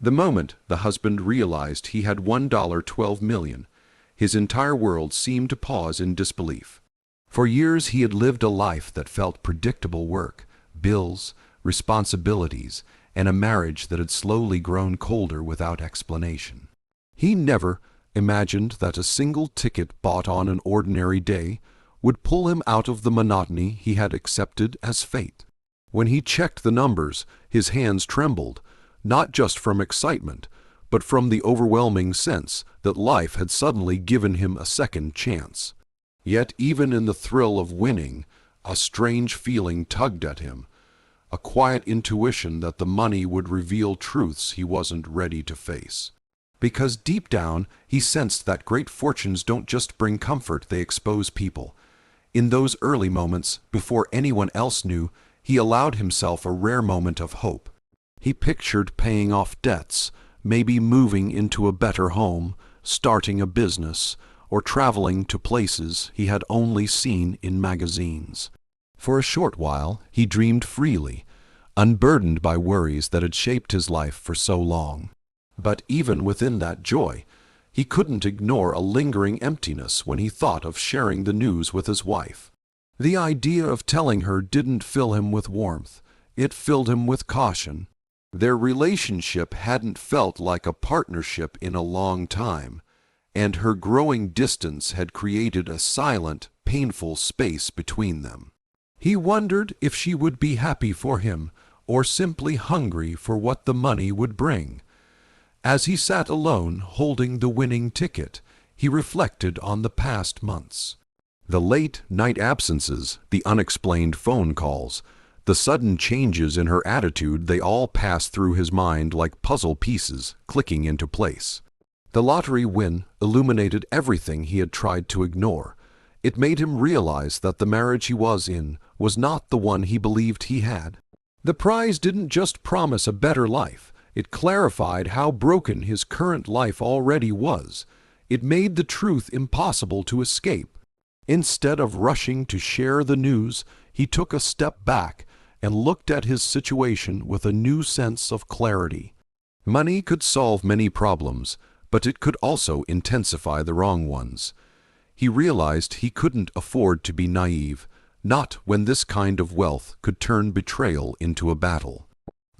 The moment the husband realized he had $1.12 million, his entire world seemed to pause in disbelief. For years he had lived a life that felt predictable: work, bills, responsibilities, and a marriage that had slowly grown colder without explanation. He never imagined that a single ticket bought on an ordinary day would pull him out of the monotony he had accepted as fate. When he checked the numbers, his hands trembled, not just from excitement, but from the overwhelming sense that life had suddenly given him a second chance. Yet even in the thrill of winning, a strange feeling tugged at him, a quiet intuition that the money would reveal truths he wasn't ready to face. Because deep down, he sensed that great fortunes don't just bring comfort, they expose people. In those early moments, before anyone else knew, he allowed himself a rare moment of hope. He pictured paying off debts, maybe moving into a better home, starting a business, or traveling to places he had only seen in magazines. For a short while, he dreamed freely, unburdened by worries that had shaped his life for so long. But even within that joy, he couldn't ignore a lingering emptiness when he thought of sharing the news with his wife. The idea of telling her didn't fill him with warmth, it filled him with caution. Their relationship hadn't felt like a partnership in a long time, and her growing distance had created a silent, painful space between them. He wondered if she would be happy for him, or simply hungry for what the money would bring. As he sat alone, holding the winning ticket, he reflected on the past months. The late-night absences, the unexplained phone calls, the sudden changes in her attitude, they all passed through his mind like puzzle pieces clicking into place. The lottery win illuminated everything he had tried to ignore. It made him realize that the marriage he was in was not the one he believed he had. The prize didn't just promise a better life, it clarified how broken his current life already was. It made the truth impossible to escape. Instead of rushing to share the news, he took a step back and looked at his situation with a new sense of clarity. Money could solve many problems, but it could also intensify the wrong ones. He realized he couldn't afford to be naive, not when this kind of wealth could turn betrayal into a battle.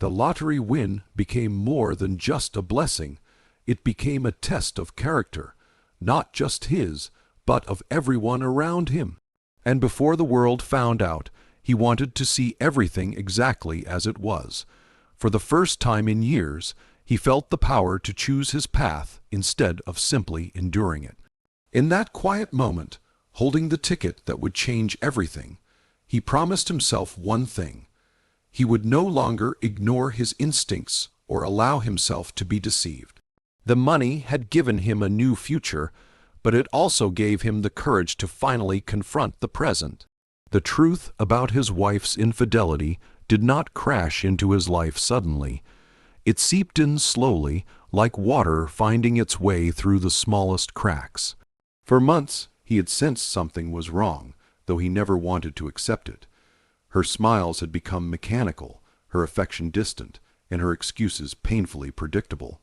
The lottery win became more than just a blessing. It became a test of character, not just his, but of everyone around him. And before the world found out, he wanted to see everything exactly as it was. For the first time in years, he felt the power to choose his path instead of simply enduring it. In that quiet moment, holding the ticket that would change everything, he promised himself one thing. He would no longer ignore his instincts or allow himself to be deceived. The money had given him a new future, but it also gave him the courage to finally confront the present. The truth about his wife's infidelity did not crash into his life suddenly. It seeped in slowly, like water finding its way through the smallest cracks. For months, he had sensed something was wrong, though he never wanted to accept it. Her smiles had become mechanical, her affection distant, and her excuses painfully predictable.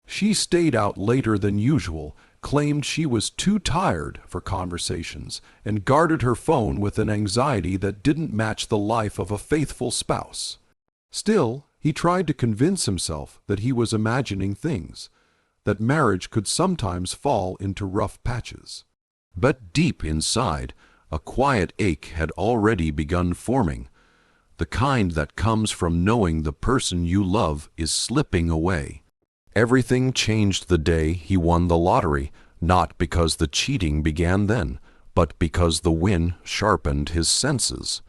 She stayed out later than usual, claimed she was too tired for conversations, and guarded her phone with an anxiety that didn't match the life of a faithful spouse. Still, he tried to convince himself that he was imagining things, that marriage could sometimes fall into rough patches. But deep inside, a quiet ache had already begun forming, the kind that comes from knowing the person you love is slipping away. Everything changed the day he won the lottery, not because the cheating began then, but because the win sharpened his senses.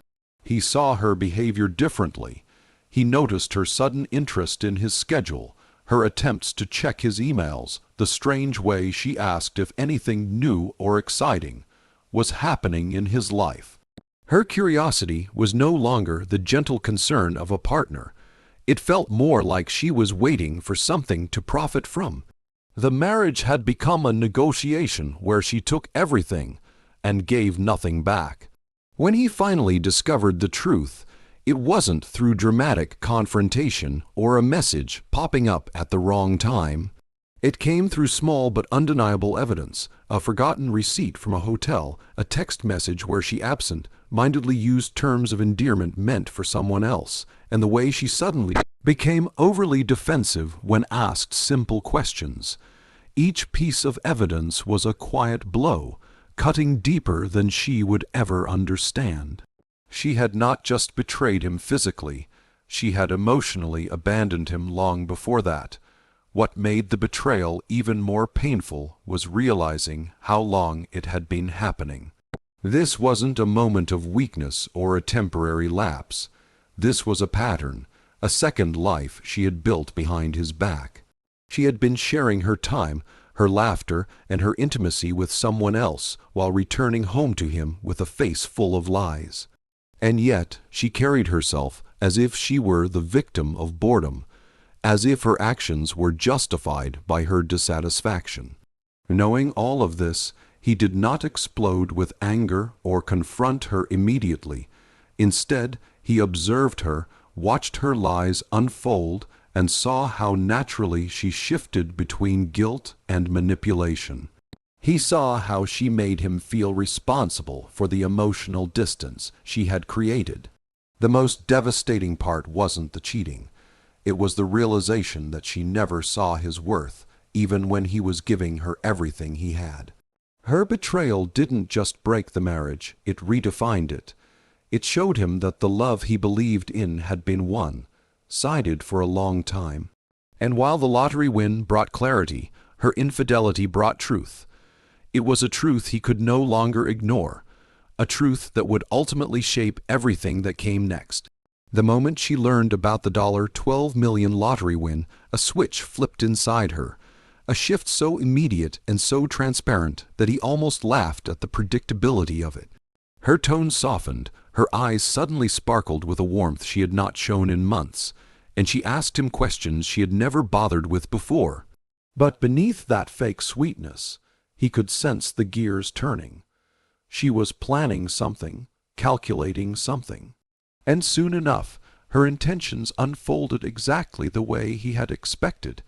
He saw her behavior differently. He noticed her sudden interest in his schedule, her attempts to check his emails, the strange way she asked if anything new or exciting was happening in his life. Her curiosity was no longer the gentle concern of a partner. It felt more like she was waiting for something to profit from. The marriage had become a negotiation where she took everything and gave nothing back. When he finally discovered the truth, It wasn't through dramatic confrontation or a message popping up at the wrong time. It came through small but undeniable evidence: a forgotten receipt from a hotel, a text message where she absent-mindedly used terms of endearment meant for someone else, and the way she suddenly became overly defensive when asked simple questions. Each piece of evidence was a quiet blow, cutting deeper than she would ever understand. She had not just betrayed him physically, she had emotionally abandoned him long before that. What made the betrayal even more painful was realizing how long it had been happening. This wasn't a moment of weakness or a temporary lapse. This was a pattern, a second life she had built behind his back. She had been sharing her time, her laughter, and her intimacy with someone else while returning home to him with a face full of lies. And yet she carried herself as if she were the victim of boredom, as if her actions were justified by her dissatisfaction. Knowing all of this, he did not explode with anger or confront her immediately. Instead, he observed her, watched her lies unfold, and saw how naturally she shifted between guilt and manipulation. He saw how she made him feel responsible for the emotional distance she had created. The most devastating part wasn't the cheating. It was the realization that she never saw his worth, even when he was giving her everything he had. Her betrayal didn't just break the marriage, it redefined it. It showed him that the love he believed in had been won, sided for a long time. And while the lottery win brought clarity, her infidelity brought truth. It was a truth he could no longer ignore, a truth that would ultimately shape everything that came next. The moment she learned about the $12 million lottery win, a switch flipped inside her, a shift so immediate and so transparent that he almost laughed at the predictability of it. Her tone softened, her eyes suddenly sparkled with a warmth she had not shown in months, and she asked him questions she had never bothered with before. But beneath that fake sweetness, he could sense the gears turning. She was planning something, calculating something. And soon enough, her intentions unfolded exactly the way he had expected.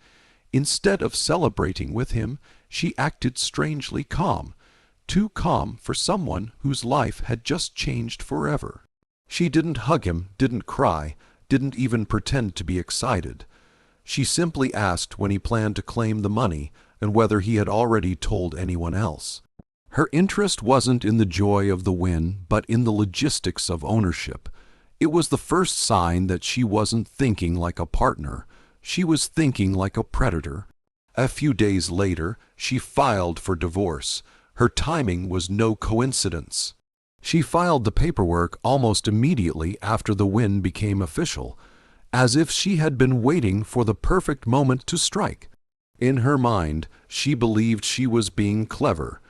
Instead of celebrating with him, she acted strangely calm, too calm for someone whose life had just changed forever. She didn't hug him, didn't cry, didn't even pretend to be excited. She simply asked when he planned to claim the money and whether he had already told anyone else. Her interest wasn't in the joy of the win, but in the logistics of ownership. It was the first sign that she wasn't thinking like a partner. She was thinking like a predator. A few days later, she filed for divorce. Her timing was no coincidence. She filed the paperwork almost immediately after the win became official, as if she had been waiting for the perfect moment to strike. In her mind, she believed she was being clever.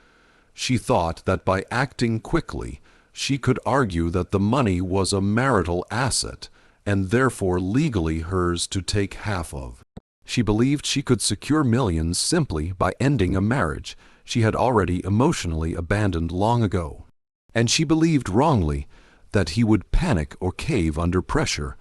She thought that by acting quickly, she could argue that the money was a marital asset and therefore legally hers to take half of. She believed she could secure millions simply by ending a marriage she had already emotionally abandoned long ago. And she believed wrongly that he would panic or cave under pressure.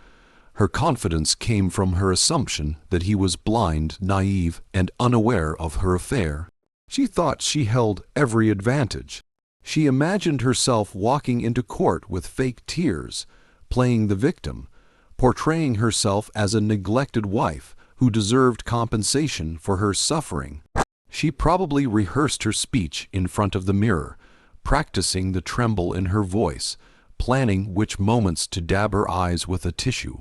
Her confidence came from her assumption that he was blind, naive, and unaware of her affair. She thought she held every advantage. She imagined herself walking into court with fake tears, playing the victim, portraying herself as a neglected wife who deserved compensation for her suffering. She probably rehearsed her speech in front of the mirror, practicing the tremble in her voice, planning which moments to dab her eyes with a tissue.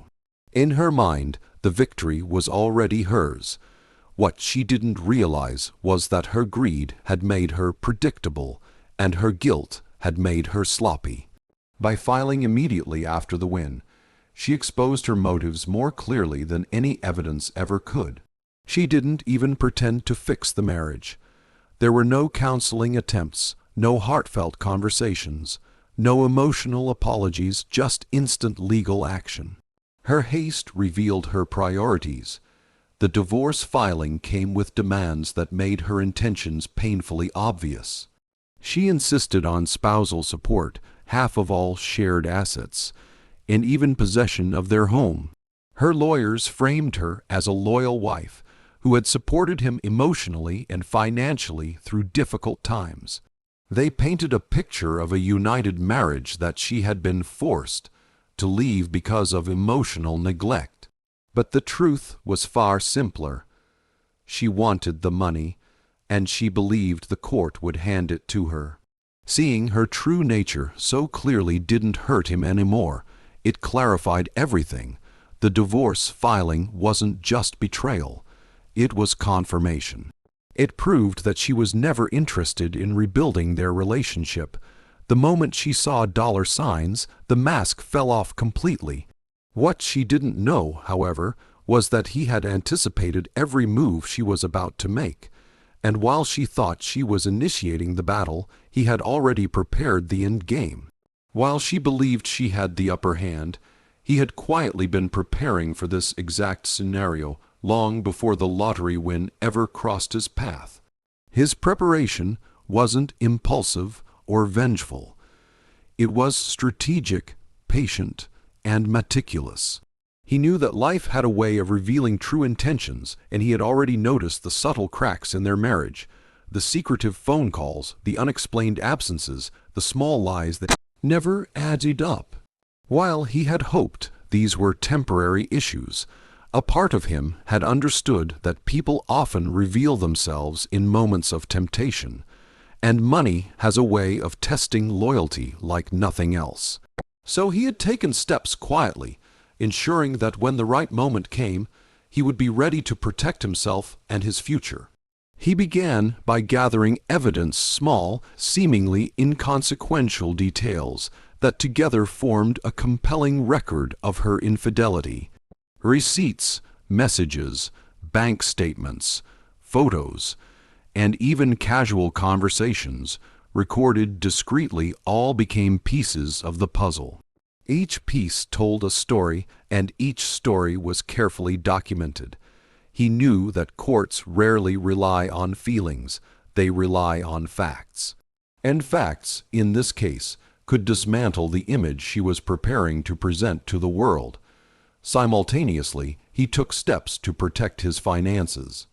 In her mind, the victory was already hers. What she didn't realize was that her greed had made her predictable, and her guilt had made her sloppy. By filing immediately after the win, she exposed her motives more clearly than any evidence ever could. She didn't even pretend to fix the marriage. There were no counseling attempts, no heartfelt conversations, no emotional apologies, just instant legal action. Her haste revealed her priorities. The divorce filing came with demands that made her intentions painfully obvious. She insisted on spousal support, half of all shared assets, and even possession of their home. Her lawyers framed her as a loyal wife who had supported him emotionally and financially through difficult times. They painted a picture of a united marriage that she had been forced to leave because of emotional neglect. But the truth was far simpler. She wanted the money, and she believed the court would hand it to her. Seeing her true nature so clearly didn't hurt him anymore. It clarified everything. The divorce filing wasn't just betrayal. It was confirmation. It proved that she was never interested in rebuilding their relationship. The moment she saw dollar signs, the mask fell off completely. What she didn't know, however, was that he had anticipated every move she was about to make. And while she thought she was initiating the battle, he had already prepared the end game. While she believed she had the upper hand, he had quietly been preparing for this exact scenario long before the lottery win ever crossed his path. His preparation wasn't impulsive or vengeful. It was strategic, patient, and meticulous. He knew that life had a way of revealing true intentions, and he had already noticed the subtle cracks in their marriage, the secretive phone calls, the unexplained absences, the small lies that never added up. While he had hoped these were temporary issues, a part of him had understood that people often reveal themselves in moments of temptation, and money has a way of testing loyalty like nothing else. So he had taken steps quietly, ensuring that when the right moment came, he would be ready to protect himself and his future. He began by gathering evidence, small, seemingly inconsequential details that together formed a compelling record of her infidelity. Receipts, messages, bank statements, photos, and even casual conversations recorded discreetly all became pieces of the puzzle. Each piece told a story, and each story was carefully documented. He knew that courts rarely rely on feelings, they rely on facts. And facts, in this case, could dismantle the image she was preparing to present to the world. Simultaneously, he took steps to protect his finances.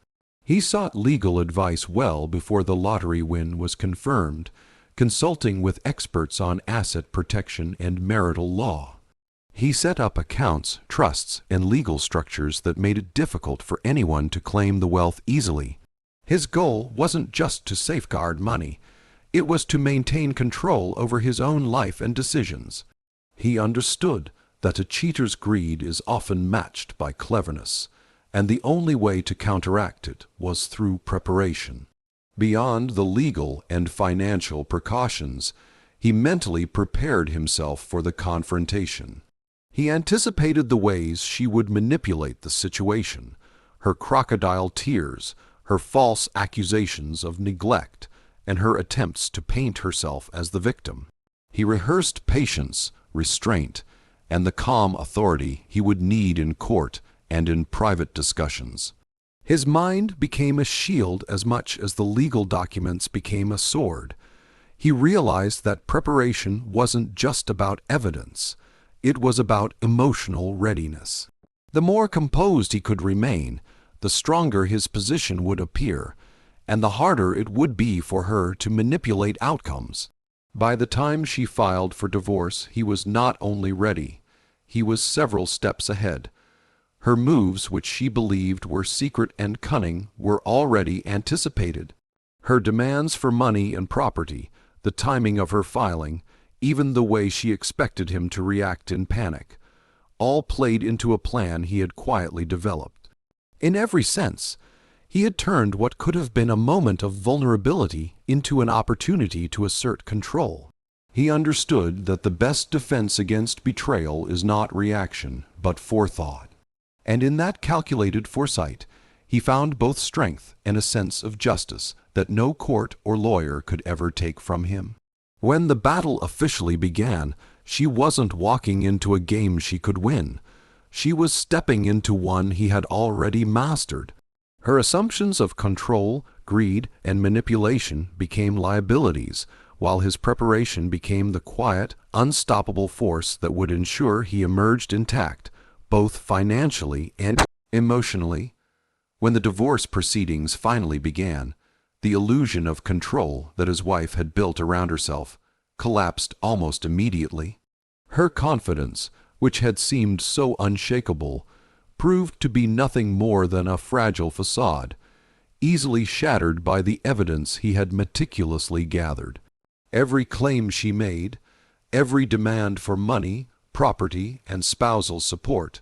He sought legal advice well before the lottery win was confirmed, consulting with experts on asset protection and marital law. He set up accounts, trusts, and legal structures that made it difficult for anyone to claim the wealth easily. His goal wasn't just to safeguard money, it was to maintain control over his own life and decisions. He understood that a cheater's greed is often matched by cleverness, and the only way to counteract it was through preparation. Beyond the legal and financial precautions, he mentally prepared himself for the confrontation. He anticipated the ways she would manipulate the situation, her crocodile tears, her false accusations of neglect, and her attempts to paint herself as the victim. He rehearsed patience, restraint, and the calm authority he would need in court and in private discussions. His mind became a shield as much as the legal documents became a sword. He realized that preparation wasn't just about evidence, it was about emotional readiness. The more composed he could remain, the stronger his position would appear, and the harder it would be for her to manipulate outcomes. By the time she filed for divorce, he was not only ready, he was several steps ahead. Her moves, which she believed were secret and cunning, were already anticipated. Her demands for money and property, the timing of her filing, even the way she expected him to react in panic, all played into a plan he had quietly developed. In every sense, he had turned what could have been a moment of vulnerability into an opportunity to assert control. He understood that the best defense against betrayal is not reaction, but forethought. And in that calculated foresight, he found both strength and a sense of justice that no court or lawyer could ever take from him. When the battle officially began, she wasn't walking into a game she could win. She was stepping into one he had already mastered. Her assumptions of control, greed, and manipulation became liabilities, while his preparation became the quiet, unstoppable force that would ensure he emerged intact, both financially and emotionally. When the divorce proceedings finally began, the illusion of control that his wife had built around herself collapsed almost immediately. Her confidence, which had seemed so unshakable, proved to be nothing more than a fragile facade, easily shattered by the evidence he had meticulously gathered. Every claim she made, every demand for money, property, and spousal support,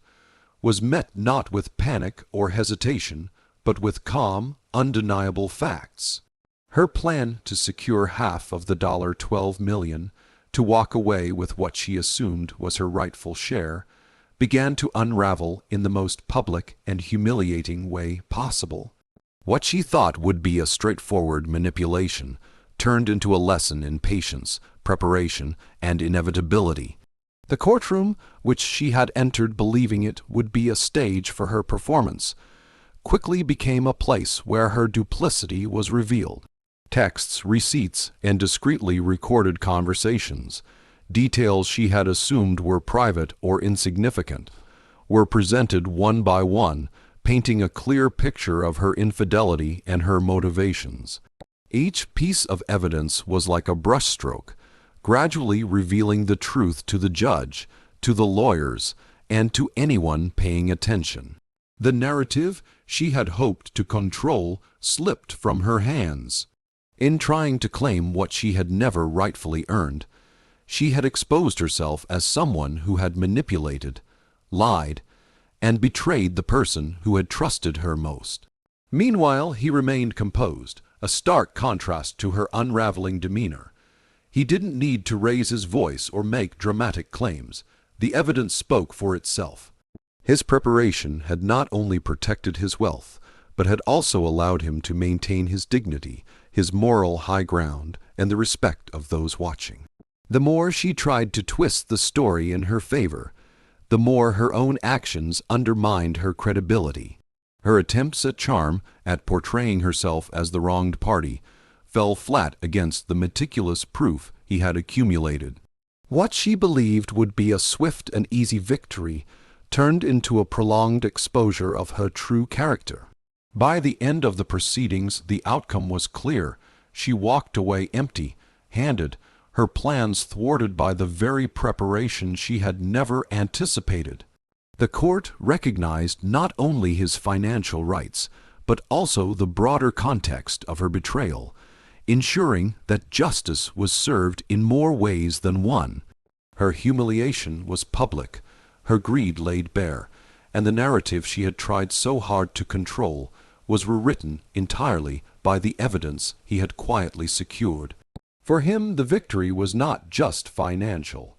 was met not with panic or hesitation, but with calm, undeniable facts. Her plan to secure half of the $12 million, to walk away with what she assumed was her rightful share, began to unravel in the most public and humiliating way possible. What she thought would be a straightforward manipulation turned into a lesson in patience, preparation, and inevitability. The courtroom, which she had entered believing it would be a stage for her performance, quickly became a place where her duplicity was revealed. Texts, receipts, and discreetly recorded conversations, details she had assumed were private or insignificant, were presented one by one, painting a clear picture of her infidelity and her motivations. Each piece of evidence was like a brushstroke, gradually revealing the truth to the judge, to the lawyers, and to anyone paying attention. The narrative she had hoped to control slipped from her hands. In trying to claim what she had never rightfully earned, she had exposed herself as someone who had manipulated, lied, and betrayed the person who had trusted her most. Meanwhile, he remained composed, a stark contrast to her unraveling demeanor. He didn't need to raise his voice or make dramatic claims. The evidence spoke for itself. His preparation had not only protected his wealth, but had also allowed him to maintain his dignity, his moral high ground, and the respect of those watching. The more she tried to twist the story in her favor, the more her own actions undermined her credibility. Her attempts at charm, at portraying herself as the wronged party, fell flat against the meticulous proof he had accumulated. What she believed would be a swift and easy victory turned into a prolonged exposure of her true character. By the end of the proceedings, the outcome was clear. She walked away empty-handed, her plans thwarted by the very preparation she had never anticipated. The court recognized not only his financial rights, but also the broader context of her betrayal, ensuring that justice was served in more ways than one. Her humiliation was public, her greed laid bare, and the narrative she had tried so hard to control was rewritten entirely by the evidence he had quietly secured. For him, the victory was not just financial.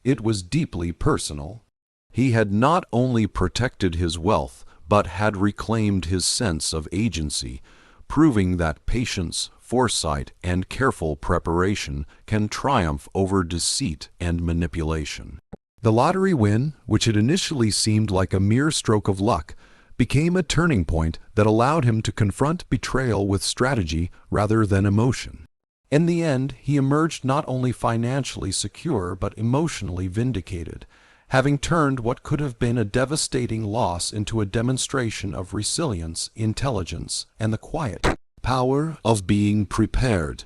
It was deeply personal. He had not only protected his wealth, but had reclaimed his sense of agency, proving that patience, foresight, and careful preparation can triumph over deceit and manipulation. The lottery win, which had initially seemed like a mere stroke of luck, became a turning point that allowed him to confront betrayal with strategy rather than emotion. In the end, he emerged not only financially secure but emotionally vindicated, having turned what could have been a devastating loss into a demonstration of resilience, intelligence, and the quiet power of being prepared.